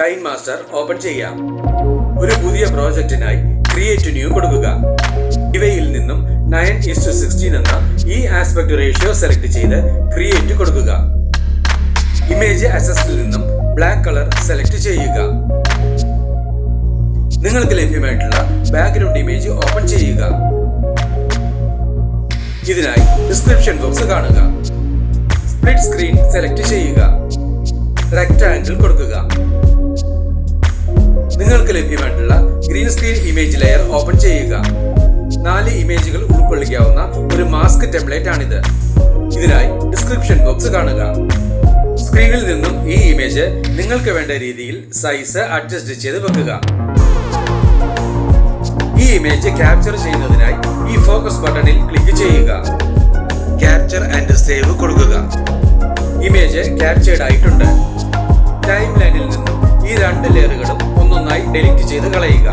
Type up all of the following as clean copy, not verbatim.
KineMaster open ചെയ്യാം. ഒരു പുതിയ പ്രോജക്റ്റിനായി ക്രിയേറ്റ് ന്യൂ കൊടുക്കുക. ഇവയിൽ നിന്നും 9:16 എന്ന ഈ ആസ്പെക്ട് റേഷ്യോ സെലക്ട് ചെയ്ത് ക്രിയേറ്റ് കൊടുക്കുക. ഇമേജ് അസസിൽ നിന്നും ബ്ലാക്ക് കളർ സെലക്ട് ചെയ്യുക. നിങ്ങൾക്ക് ലഭ്യമായിട്ടുള്ള ബാക്ക്ഗ്രൗണ്ട് ഇമേജ് ഓപ്പൺ ചെയ്യുക. ഇതിനായി ഡിസ്ക്രിപ്ഷൻ ബോക്സ് കാണുക. സ്പ്ലിറ്റ് സ്ക്രീൻ സെലക്ട് ചെയ്യുക. റെക്ടാങ്കിൾ കൊടുക്കുക. നിങ്ങൾക്ക് ലഭ്യമായിട്ടുള്ള green screen image layer open ചെയ്യുക. 4 ഇമേജുകൾ ഉൾക്കൊള്ളിക്കാവുന്ന ഒരു മാസ്ക് ടെംപ്ലേറ്റ് ആണിത്. ഇതിനായി ഡിസ്ക്രിപ്ഷൻ ബോക്സ് കാണുക. സ്ക്രീനിൽ നിന്നും ഈ ഇമേജ് നിങ്ങൾക്ക് വേണ്ട രീതിയിൽ സൈസ് അഡ്ജസ്റ്റ് ചെയ്ത് വെക്കുക. ഈ ഇമേജ് ക്യാപ്ചർ ചെയ്യുന്നതിനായി ഈ ഫോക്കസ് ബട്ടണിൽ ക്ലിക്ക് ചെയ്യുക. ക്യാപ്ചർ ആൻഡ് സേവ് കൊടുക്കുക. ഇമേജ് ക്യാപ്ചേർഡ് ആയിട്ടുണ്ട്. ടൈം ലൈനിൽ നിന്നും ഈ 2 ലെയറുകളും ഒന്നൊന്നായി ഡിലീറ്റ് ചെയ്ത് കളയുക.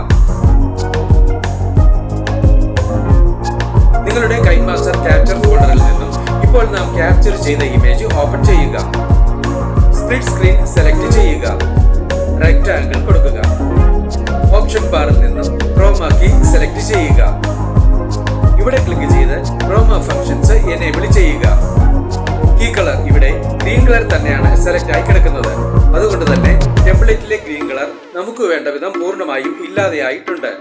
നിങ്ങളുടെ KineMaster ക്യാപ്ചർ ഫോൾഡറിൽ നിന്നും ഇപ്പോൾ നാം ക്യാപ്ചർ ചെയ്ത ഇമേജ് ഓപ്പൺ ചെയ്യുക. സ്പ്ലിറ്റ് സ്ക്രീൻ സെലക്ട് ചെയ്യുക. റെക്ടാങ്കിൾ കൊടുക്കുക. ഓപ്ഷൻ ബാറിൽ നിന്നും ക്രോമ കീ സെലക്ട് ചെയ്യുക. ഇവിടെ ക്ലിക്ക് ചെയ്ത് ക്രോമ ഫംഗ്ഷൻസ് എനേബിൾ ചെയ്യുക. കീ കളർ ഇവിടെ ഗ്രീൻ കളർ തന്നെയാണ് സെലക്ട് ആയി കിടക്കുന്നത്. അതുകൊണ്ട് തന്നെ ടെംപ്ലേറ്റിലെ ഗ്രീൻ കളർ നമുക്ക് വേണ്ട വിധം പൂർണ്ണമായും ഇല്ലാതെയായിട്ടുണ്ട്.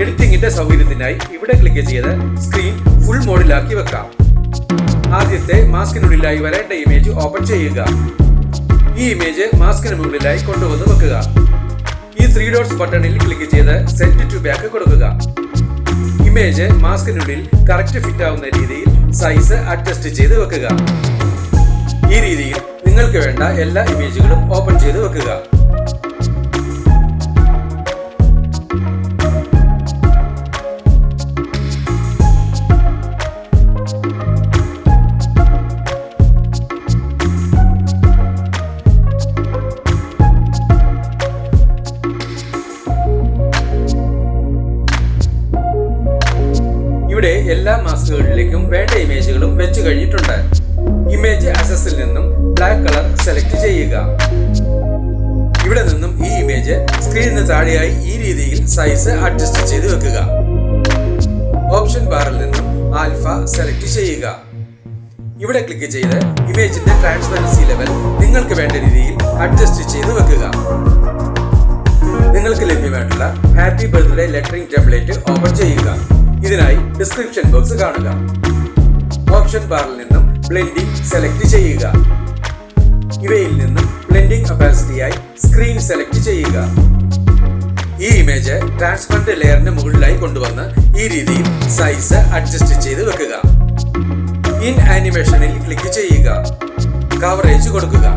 എഡിറ്റിംഗിന്റെ സൗകര്യത്തിനായി ഇവിടെ ക്ലിക്ക് ചെയ്ത് സ്ക്രീൻ ഫുൾ മോഡിലാക്കി വെക്കാം. ആദ്യത്തെ മാസ്കിനുള്ളിലായി വരേണ്ട ഇമേജ് ഓപ്പൺ ചെയ്യുക. ഈ ഇമേജ് മാസ്കിന് മുകളിലായി കൊണ്ടുവന്ന് വെക്കുക. ഈ 3 ഡോട്ട്സ് ബട്ടണിൽ ക്ലിക്ക് ചെയ്ത് സെന്റ് ടു ബാക്ക് കൊടുക്കുക. ഇമേജ് മാസ്കിനുള്ളിൽ കറക്റ്റ് ഫിറ്റ് ആവുന്ന രീതിയിൽ സൈസ് അഡ്ജസ്റ്റ് ചെയ്ത് വെക്കുക. ഈ രീതിയിൽ നിങ്ങൾക്ക് വേണ്ട എല്ലാ ഇമേജുകളും ഓപ്പൺ ചെയ്ത് വെക്കുക. ഇവിടെ എല്ലാ മാസ്കുകളിലേക്കും വേണ്ട ഇമേജുകളും വെച്ച് കഴിഞ്ഞിട്ടുണ്ട്. ഇമേജ് അസസിൽ നിന്നും ബ്ലാക്ക് കളർ സെലക്ട് ചെയ്യുക. ഇവിടെ നിന്നും ഈ ഇമേജ് സ്ക്രീനിന് താഴെയായി ഈ രീതിയിൽ സൈസ് അഡ്ജസ്റ്റ് ചെയ്ത് വെക്കുക. ഓപ്ഷൻ ബാറിൽ നിന്നും ആൽഫ സെലക്ട് ചെയ്യുക. ഇവിടെ ക്ലിക്ക് ചെയ്ത് ഇമേജിന്റെ ട്രാൻസ്പെറൻസി ലെവൽ നിങ്ങൾക്ക് വേണ്ട രീതിയിൽ അഡ്ജസ്റ്റ് ചെയ്ത് വെക്കുക. നിങ്ങൾക്ക് ലഭ്യമായിട്ടുള്ള happy birthday lettering template open ചെയ്യുക. ഇതിനായി ഡിസ്ക്രിപ്ഷൻ ബോക്സ് കാണുക. ഓപ്ഷൻ ബാറിൽ നിന്നും ബ്ലെൻഡിംഗ് സെലക്ട് ചെയ്യുക. ഇവയിൽ നിന്നും ബ്ലെൻഡിംഗ് ഒപ്പാസിറ്റിയായി സ്ക്രീൻ സെലക്ട് ചെയ്യുക. ഈ ഇമേജ് ട്രാൻസ്പെറന്റ് ലെയറിന് മുകളിലായി കൊണ്ടുവന്ന് ഈ രീതിയിൽ സൈസ് അഡ്ജസ്റ്റ് ചെയ്ത് വെക്കുക. ഇൻ ആനിമേഷനിൽ ക്ലിക്ക് ചെയ്യുക. കവറേജ് കൊടുക്കുക.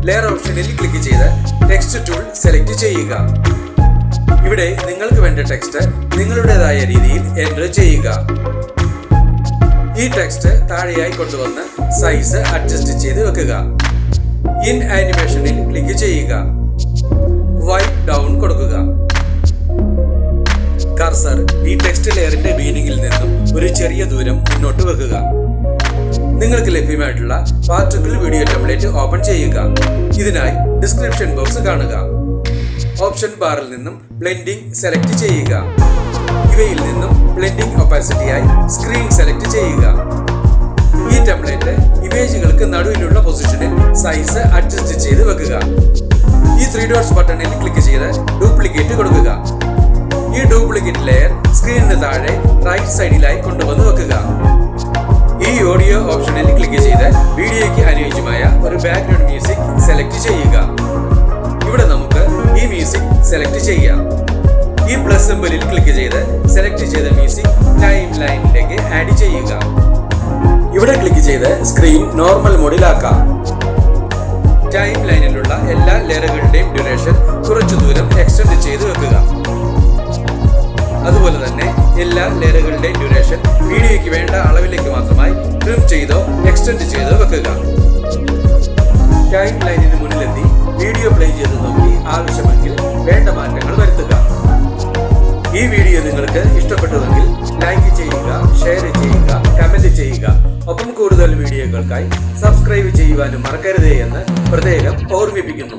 ലെയർ ഓപ്ഷനിൽ ക്ലിക്ക് ചെയ്ത് ടെക്സ്റ്റ് ടൂൾ സെലക്ട് ചെയ്യുക. ഇവിടെ നിങ്ങൾക്ക് വേണ്ട ടെക്സ്റ്റ് നിങ്ങളുടേതായ രീതിയിൽ എൻ്റർ ചെയ്യുക. ഈ ടെക്സ്റ്റ് താഴെയായി കൊണ്ടുവന്ന് സൈസ് അഡ്ജസ്റ്റ് ചെയ്ത് വെക്കുക. ഇൻ ആനിമേഷനിൽ ക്ലിക്ക് ചെയ്യുക. വൈപ്പ് ഡൗൺ കൊടുക്കുക. കർസർ ഈ ടെക്സ്റ്റ് ലെയറിന്റെ ബീനിങ്ങിൽ നിന്നും ഒരു ചെറിയ ദൂരം മുന്നോട്ട് വെക്കുക. നിങ്ങൾക്ക് ലഭ്യമായിട്ടുള്ള പാർട്ടിക്കിൾ വീഡിയോ ടെംപ്ലേറ്റ് ഓപ്പൺ ചെയ്യുക. ഇതിനായി ഡിസ്ക്രിപ്ഷൻ ബോക്സ് കാണുക. ഓപ്ഷൻ ബാറിൽ നിന്നും ബ്ലെൻഡിംഗ് സെലക്ട് ചെയ്യുക. ഇവയിൽ നിന്നും ബ്ലെൻഡിംഗ് ഒപ്പാസിറ്റിയായി സ്ക്രീൻ സെലക്ട് ചെയ്യുക. ഈ ടെംപ്ലേറ്റ് ഇമേജുകൾക്ക് നടുവിലുള്ള പൊസിഷനിൽ സൈസ് അഡ്ജസ്റ്റ് ചെയ്ത് വെക്കുക. ഈ 3 ഡോട്ട്സ് ബട്ടണിൽ ക്ലിക്ക് ചെയ്ത് ഡ്യൂപ്ലിക്കേറ്റ് കൊടുക്കുക. ഈ ഡ്യൂപ്ലിക്കേറ്റ് ലെയർ സ്ക്രീനിന് താഴെ റൈറ്റ് സൈഡിലായി കൊണ്ടുവന്ന് വെക്കുക. ഈ ഓഡിയോ ഓപ്ഷനിൽ ക്ലിക്ക് ചെയ്ത് വീഡിയോയ്ക്ക് അനുയോജ്യമായ ഒരു ബാക്ക്ഗ്രൗണ്ട് മ്യൂസിക് സെലക്ട് ചെയ്യുക. ഇവിടെ നമുക്ക് ഈ മ്യൂസിക് സെലക്ട് ചെയ്യാം. ഈ പ്ലസ് സിംബലിൽ ക്ലിക്ക് ചെയ്ത് സെലക്ട് ചെയ്ത മ്യൂസിക് ടൈം ലൈനിലേക്ക് ആഡ് ചെയ്യുക. ഇവിടെ ക്ലിക്ക് ചെയ്ത് സ്ക്രീൻ നോർമൽ മോഡിലാക്കാം. ടൈം ലൈനിലുള്ള എല്ലാ ലെയറുകളുടെയും ഡ്യൂറേഷൻ കുറച്ചു ദൂരം എക്സ്റ്റെൻഡ് ചെയ്ത് വെക്കുക. അതുപോലെ തന്നെ എല്ലാ ലെയറുകളുടെയും ഡ്യൂറേഷൻ വീഡിയോയ്ക്ക് വേണ്ട അളവിലേക്ക് മാത്രമായി ട്രിം ചെയ്തോ എക്സ്റ്റെൻഡ് ചെയ്തോ വെക്കുക. ടൈം ലൈനിന് മുന്നിലെത്തി വീഡിയോ പ്ലേ ചെയ്ത് നോക്കി ആവശ്യമെങ്കിൽ വേണ്ട മാറ്റങ്ങൾ വരുത്തുക. ഈ വീഡിയോ നിങ്ങൾക്ക് ഇഷ്ടപ്പെട്ടുവെങ്കിൽ ലൈക്ക് ചെയ്യുക, ഷെയർ ചെയ്യുക, കമന്റ് ചെയ്യുക. ഒപ്പം കൂടുതൽ വീഡിയോ വീഡിയോകൾക്കായി സബ്സ്ക്രൈബ് ചെയ്യുവാനും മറക്കരുതേ എന്ന് പ്രത്യേകം ഓർമ്മിപ്പിക്കുന്നു.